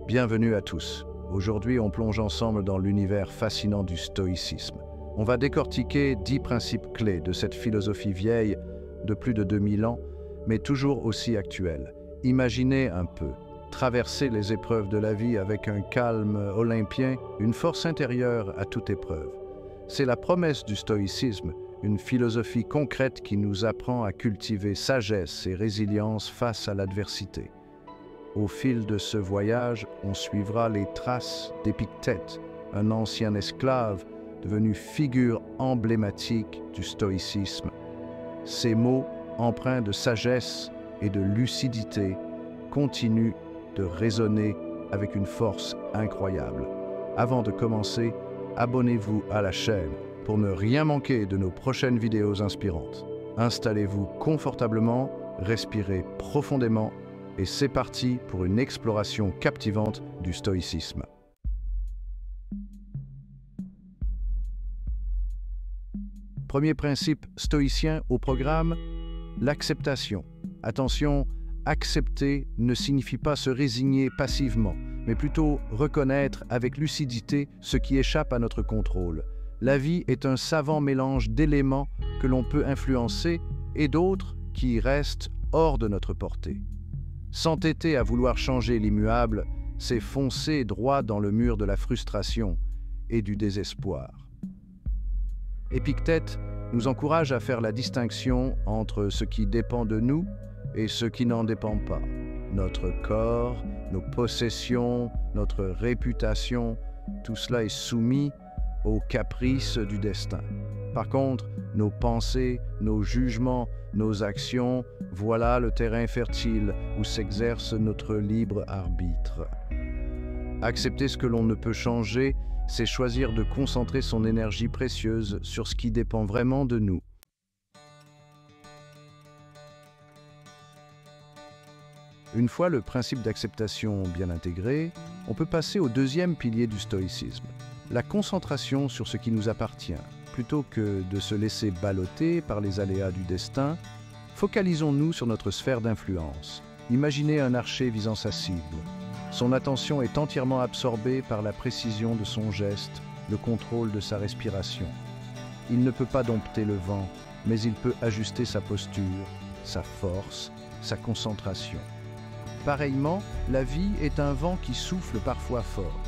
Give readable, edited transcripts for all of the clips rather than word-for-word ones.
Bienvenue à tous. Aujourd'hui, on plonge ensemble dans l'univers fascinant du stoïcisme. On va décortiquer 10 principes clés de cette philosophie vieille de plus de 2000 ans, mais toujours aussi actuelle. Imaginez un peu, traverser les épreuves de la vie avec un calme olympien, une force intérieure à toute épreuve. C'est la promesse du stoïcisme, une philosophie concrète qui nous apprend à cultiver sagesse et résilience face à l'adversité. Au fil de ce voyage, on suivra les traces d'Épictète, un ancien esclave devenu figure emblématique du stoïcisme. Ces mots, empreints de sagesse et de lucidité, continuent de résonner avec une force incroyable. Avant de commencer, abonnez-vous à la chaîne pour ne rien manquer de nos prochaines vidéos inspirantes. Installez-vous confortablement, respirez profondément et c'est parti pour une exploration captivante du stoïcisme. Premier principe stoïcien au programme, l'acceptation. Attention, accepter ne signifie pas se résigner passivement, mais plutôt reconnaître avec lucidité ce qui échappe à notre contrôle. La vie est un savant mélange d'éléments que l'on peut influencer et d'autres qui restent hors de notre portée. S'entêter à vouloir changer l'immuable, c'est foncer droit dans le mur de la frustration et du désespoir. Épictète nous encourage à faire la distinction entre ce qui dépend de nous et ce qui n'en dépend pas. Notre corps, nos possessions, notre réputation, tout cela est soumis aux caprices du destin. Par contre, nos pensées, nos jugements, nos actions, voilà le terrain fertile où s'exerce notre libre arbitre. Accepter ce que l'on ne peut changer, c'est choisir de concentrer son énergie précieuse sur ce qui dépend vraiment de nous. Une fois le principe d'acceptation bien intégré, on peut passer au deuxième pilier du stoïcisme, la concentration sur ce qui nous appartient. Plutôt que de se laisser balloter par les aléas du destin, focalisons-nous sur notre sphère d'influence. Imaginez un archer visant sa cible. Son attention est entièrement absorbée par la précision de son geste, le contrôle de sa respiration. Il ne peut pas dompter le vent, mais il peut ajuster sa posture, sa force, sa concentration. Pareillement, la vie est un vent qui souffle parfois fort.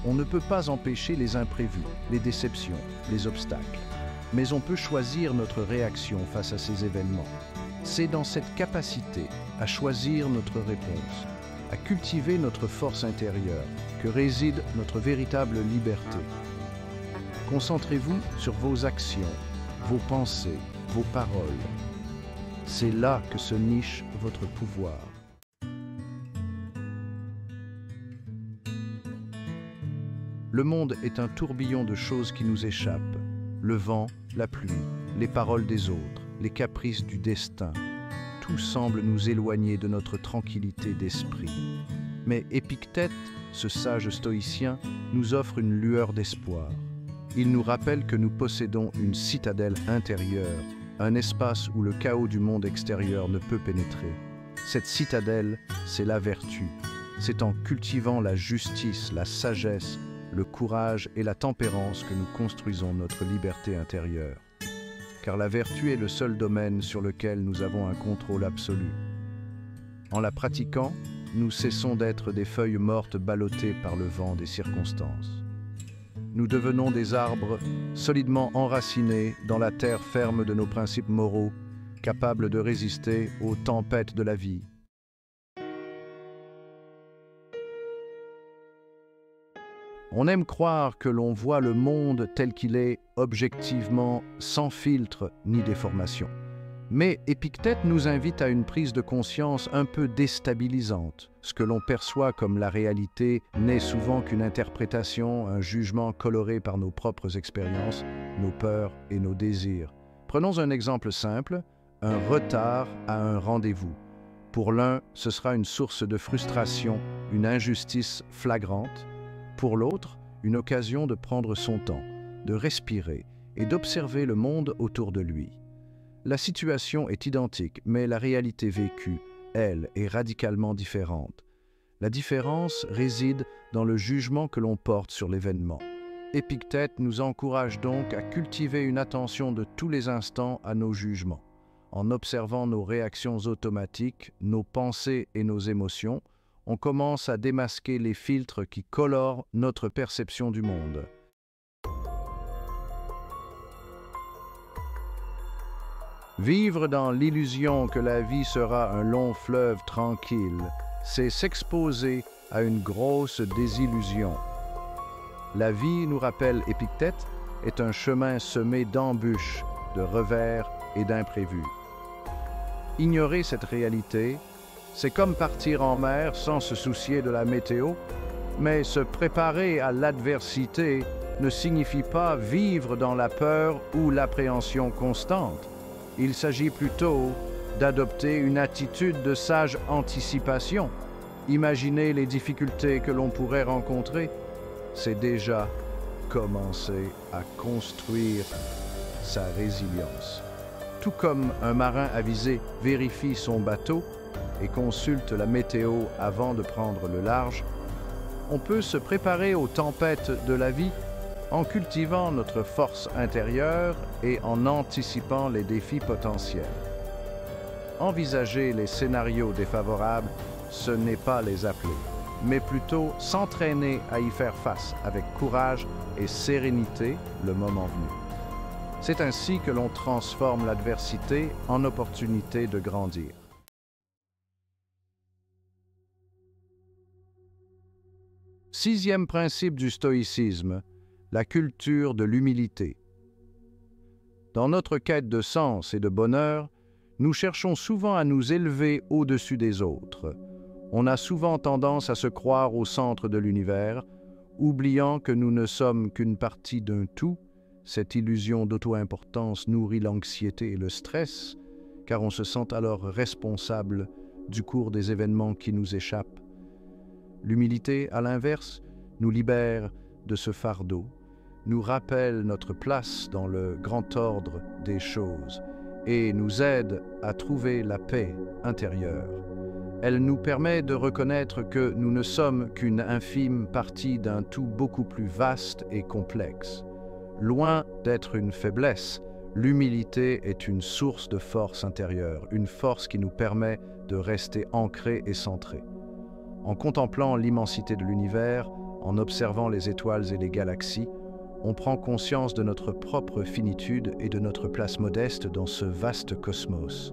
On ne peut pas empêcher les imprévus, les déceptions, les obstacles. Mais on peut choisir notre réaction face à ces événements. C'est dans cette capacité à choisir notre réponse, à cultiver notre force intérieure, que réside notre véritable liberté. Concentrez-vous sur vos actions, vos pensées, vos paroles. C'est là que se niche votre pouvoir. Le monde est un tourbillon de choses qui nous échappent. Le vent, la pluie, les paroles des autres, les caprices du destin. Tout semble nous éloigner de notre tranquillité d'esprit. Mais Épictète, ce sage stoïcien, nous offre une lueur d'espoir. Il nous rappelle que nous possédons une citadelle intérieure, un espace où le chaos du monde extérieur ne peut pénétrer. Cette citadelle, c'est la vertu. C'est en cultivant la justice, la sagesse, le courage et la tempérance que nous construisons notre liberté intérieure. Car la vertu est le seul domaine sur lequel nous avons un contrôle absolu. En la pratiquant, nous cessons d'être des feuilles mortes ballottées par le vent des circonstances. Nous devenons des arbres solidement enracinés dans la terre ferme de nos principes moraux, capables de résister aux tempêtes de la vie. On aime croire que l'on voit le monde tel qu'il est, objectivement, sans filtre ni déformation. Mais Épictète nous invite à une prise de conscience un peu déstabilisante. Ce que l'on perçoit comme la réalité n'est souvent qu'une interprétation, un jugement coloré par nos propres expériences, nos peurs et nos désirs. Prenons un exemple simple, un retard à un rendez-vous. Pour l'un, ce sera une source de frustration, une injustice flagrante. Pour l'autre, une occasion de prendre son temps, de respirer et d'observer le monde autour de lui. La situation est identique, mais la réalité vécue, elle, est radicalement différente. La différence réside dans le jugement que l'on porte sur l'événement. Épictète nous encourage donc à cultiver une attention de tous les instants à nos jugements. En observant nos réactions automatiques, nos pensées et nos émotions, on commence à démasquer les filtres qui colorent notre perception du monde. Vivre dans l'illusion que la vie sera un long fleuve tranquille, c'est s'exposer à une grosse désillusion. La vie, nous rappelle Épictète, est un chemin semé d'embûches, de revers et d'imprévus. Ignorer cette réalité, c'est comme partir en mer sans se soucier de la météo, mais se préparer à l'adversité ne signifie pas vivre dans la peur ou l'appréhension constante. Il s'agit plutôt d'adopter une attitude de sage anticipation. Imaginer les difficultés que l'on pourrait rencontrer, c'est déjà commencer à construire sa résilience. Tout comme un marin avisé vérifie son bateau et consulte la météo avant de prendre le large, on peut se préparer aux tempêtes de la vie en cultivant notre force intérieure et en anticipant les défis potentiels. Envisager les scénarios défavorables, ce n'est pas les appeler, mais plutôt s'entraîner à y faire face avec courage et sérénité le moment venu. C'est ainsi que l'on transforme l'adversité en opportunité de grandir. Sixième principe du stoïcisme, la culture de l'humilité. Dans notre quête de sens et de bonheur, nous cherchons souvent à nous élever au-dessus des autres. On a souvent tendance à se croire au centre de l'univers, oubliant que nous ne sommes qu'une partie d'un tout. Cette illusion d'auto-importance nourrit l'anxiété et le stress, car on se sent alors responsable du cours des événements qui nous échappent. L'humilité, à l'inverse, nous libère de ce fardeau, nous rappelle notre place dans le grand ordre des choses et nous aide à trouver la paix intérieure. Elle nous permet de reconnaître que nous ne sommes qu'une infime partie d'un tout beaucoup plus vaste et complexe. Loin d'être une faiblesse, l'humilité est une source de force intérieure, une force qui nous permet de rester ancrés et centrés. En contemplant l'immensité de l'univers, en observant les étoiles et les galaxies, on prend conscience de notre propre finitude et de notre place modeste dans ce vaste cosmos.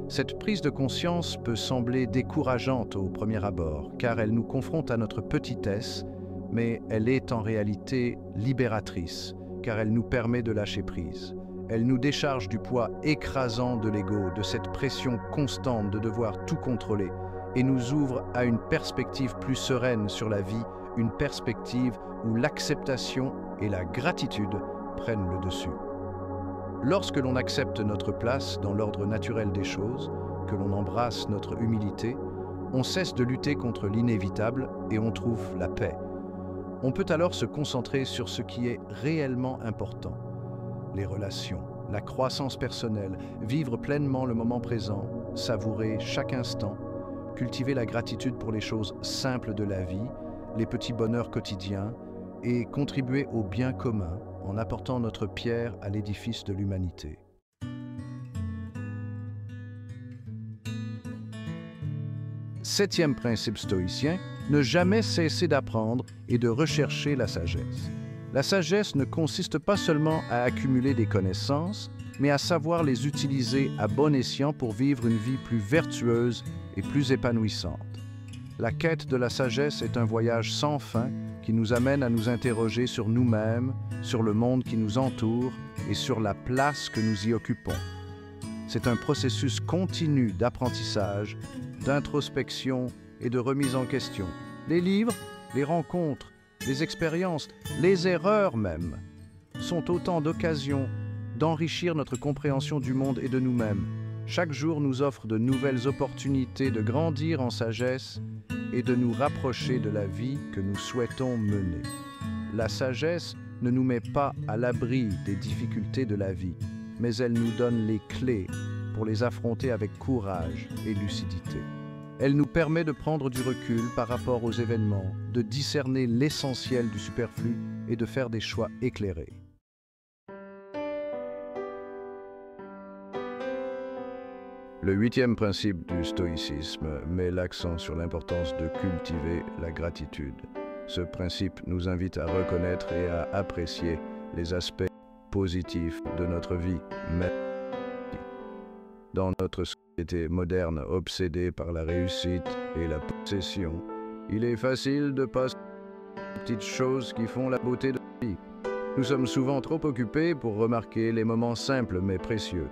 Cette prise de conscience peut sembler décourageante au premier abord, car elle nous confronte à notre petitesse, mais elle est en réalité libératrice, car elle nous permet de lâcher prise. Elle nous décharge du poids écrasant de l'ego, de cette pression constante de devoir tout contrôler, et nous ouvre à une perspective plus sereine sur la vie, une perspective où l'acceptation et la gratitude prennent le dessus. Lorsque l'on accepte notre place dans l'ordre naturel des choses, que l'on embrasse notre humilité, on cesse de lutter contre l'inévitable et on trouve la paix. On peut alors se concentrer sur ce qui est réellement important, les relations, la croissance personnelle, vivre pleinement le moment présent, savourer chaque instant, cultiver la gratitude pour les choses simples de la vie, les petits bonheurs quotidiens et contribuer au bien commun en apportant notre pierre à l'édifice de l'humanité. Septième principe stoïcien, ne jamais cesser d'apprendre et de rechercher la sagesse. La sagesse ne consiste pas seulement à accumuler des connaissances, mais à savoir les utiliser à bon escient pour vivre une vie plus vertueuse et plus épanouissante. La quête de la sagesse est un voyage sans fin qui nous amène à nous interroger sur nous-mêmes, sur le monde qui nous entoure et sur la place que nous y occupons. C'est un processus continu d'apprentissage, d'introspection et de remise en question. Les livres, les rencontres, les expériences, les erreurs même, sont autant d'occasions d'enrichir notre compréhension du monde et de nous-mêmes. Chaque jour nous offre de nouvelles opportunités de grandir en sagesse et de nous rapprocher de la vie que nous souhaitons mener. La sagesse ne nous met pas à l'abri des difficultés de la vie, mais elle nous donne les clés pour les affronter avec courage et lucidité. Elle nous permet de prendre du recul par rapport aux événements, de discerner l'essentiel du superflu et de faire des choix éclairés. Le 8e principe du stoïcisme met l'accent sur l'importance de cultiver la gratitude. Ce principe nous invite à reconnaître et à apprécier les aspects positifs de notre vie, même dans notre société moderne obsédée par la réussite et la possession. Il est facile de passer aux petites choses qui font la beauté de la vie. Nous sommes souvent trop occupés pour remarquer les moments simples mais précieux.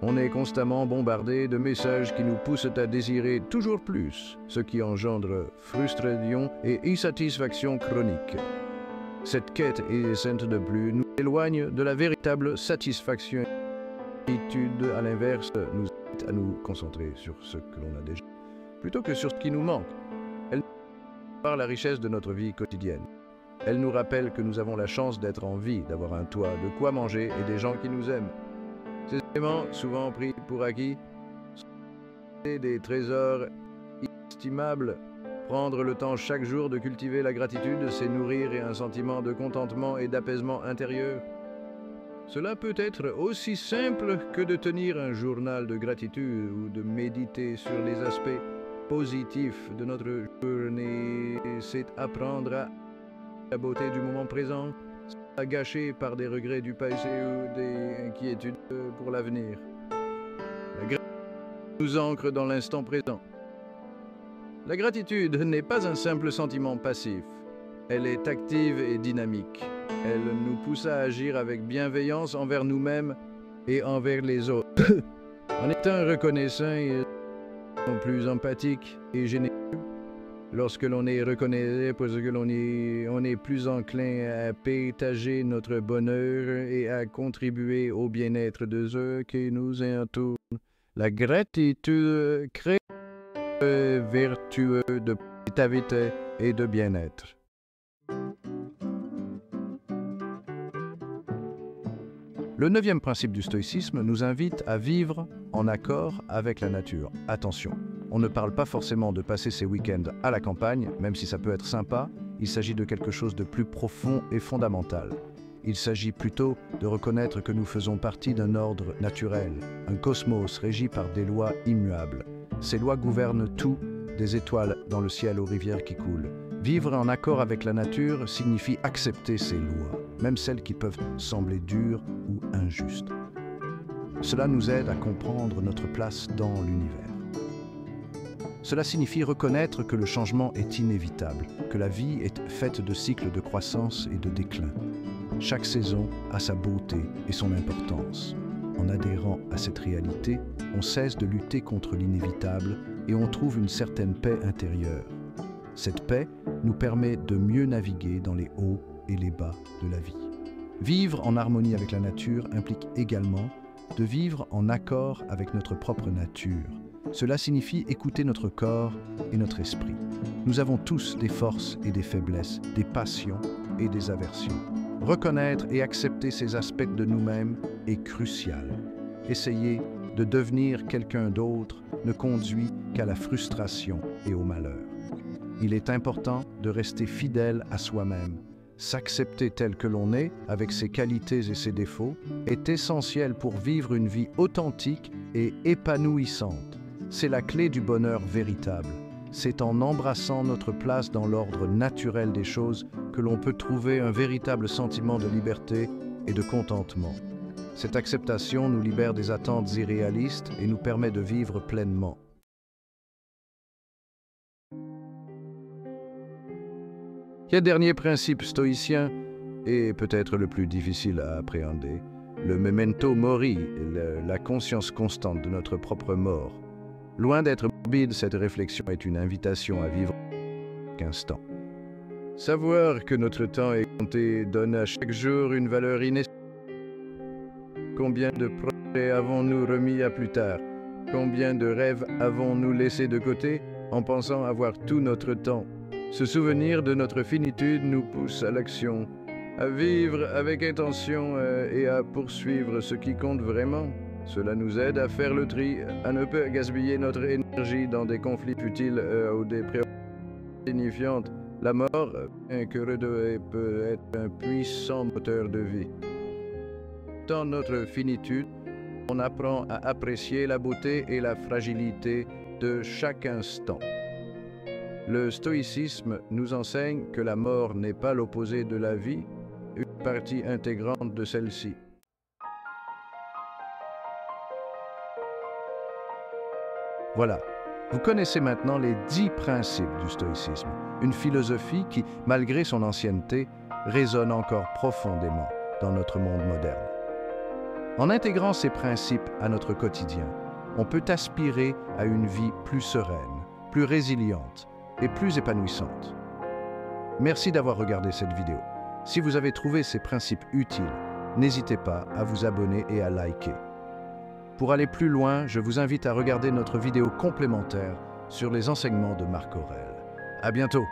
On est constamment bombardé de messages qui nous poussent à désirer toujours plus, ce qui engendre frustration et insatisfaction chronique. Cette quête incessante de plus nous éloigne de la véritable satisfaction. L'attitude, à l'inverse, nous invite à nous concentrer sur ce que l'on a déjà, plutôt que sur ce qui nous manque. Elle nous parle la richesse de notre vie quotidienne. Elle nous rappelle que nous avons la chance d'être en vie, d'avoir un toit, de quoi manger et des gens qui nous aiment. Ces éléments, souvent pris pour acquis, sont des trésors inestimables. Prendre le temps chaque jour de cultiver la gratitude, c'est nourrir un sentiment de contentement et d'apaisement intérieur. Cela peut être aussi simple que de tenir un journal de gratitude ou de méditer sur les aspects positifs de notre journée. C'est apprendre à la beauté du moment présent, à gâcher par des regrets du passé ou des inquiétudes pour l'avenir. La gratitude nous ancre dans l'instant présent. La gratitude n'est pas un simple sentiment passif. Elle est active et dynamique. Elle nous pousse à agir avec bienveillance envers nous-mêmes et envers les autres. En étant reconnaissant et plus empathique et généreux, lorsque l'on est reconnaissant parce que on est plus enclin à partager notre bonheur et à contribuer au bien-être de ceux qui nous entourent. La gratitude crée un vertueux de positivité et de bien-être. Le 9e principe du stoïcisme nous invite à vivre en accord avec la nature. Attention, on ne parle pas forcément de passer ses week-ends à la campagne, même si ça peut être sympa. Il s'agit de quelque chose de plus profond et fondamental. Il s'agit plutôt de reconnaître que nous faisons partie d'un ordre naturel, un cosmos régi par des lois immuables. Ces lois gouvernent tout, des étoiles dans le ciel aux rivières qui coulent. Vivre en accord avec la nature signifie accepter ces lois, même celles qui peuvent sembler dures ou injustes. Cela nous aide à comprendre notre place dans l'univers. Cela signifie reconnaître que le changement est inévitable, que la vie est faite de cycles de croissance et de déclin. Chaque saison a sa beauté et son importance. En adhérant à cette réalité, on cesse de lutter contre l'inévitable et on trouve une certaine paix intérieure. Cette paix nous permet de mieux naviguer dans les hauts et les bas de la vie. Vivre en harmonie avec la nature implique également de vivre en accord avec notre propre nature. Cela signifie écouter notre corps et notre esprit. Nous avons tous des forces et des faiblesses, des passions et des aversions. Reconnaître et accepter ces aspects de nous-mêmes est crucial. Essayer de devenir quelqu'un d'autre ne conduit qu'à la frustration et au malheur. Il est important de rester fidèle à soi-même. S'accepter tel que l'on est, avec ses qualités et ses défauts, est essentiel pour vivre une vie authentique et épanouissante. C'est la clé du bonheur véritable. C'est en embrassant notre place dans l'ordre naturel des choses que l'on peut trouver un véritable sentiment de liberté et de contentement. Cette acceptation nous libère des attentes irréalistes et nous permet de vivre pleinement. Le dernier principe stoïcien est peut-être le plus difficile à appréhender, le memento mori, la conscience constante de notre propre mort. Loin d'être morbide, cette réflexion est une invitation à vivre chaque instant. Savoir que notre temps est compté donne à chaque jour une valeur inestimable. Combien de projets avons-nous remis à plus tard? Combien de rêves avons-nous laissés de côté en pensant avoir tout notre temps? Ce souvenir de notre finitude nous pousse à l'action, à vivre avec intention et à poursuivre ce qui compte vraiment. Cela nous aide à faire le tri, à ne pas gaspiller notre énergie dans des conflits futiles ou des préoccupations insignifiantes. La mort, bien que redouée, peut être un puissant moteur de vie. Dans notre finitude, on apprend à apprécier la beauté et la fragilité de chaque instant. Le stoïcisme nous enseigne que la mort n'est pas l'opposé de la vie, une partie intégrante de celle-ci. Voilà, vous connaissez maintenant les 10 principes du stoïcisme, une philosophie qui, malgré son ancienneté, résonne encore profondément dans notre monde moderne. En intégrant ces principes à notre quotidien, on peut aspirer à une vie plus sereine, plus résiliente et plus épanouissante. Merci d'avoir regardé cette vidéo. Si vous avez trouvé ces principes utiles, n'hésitez pas à vous abonner et à liker. Pour aller plus loin, je vous invite à regarder notre vidéo complémentaire sur les enseignements de Marc Aurèle. À bientôt!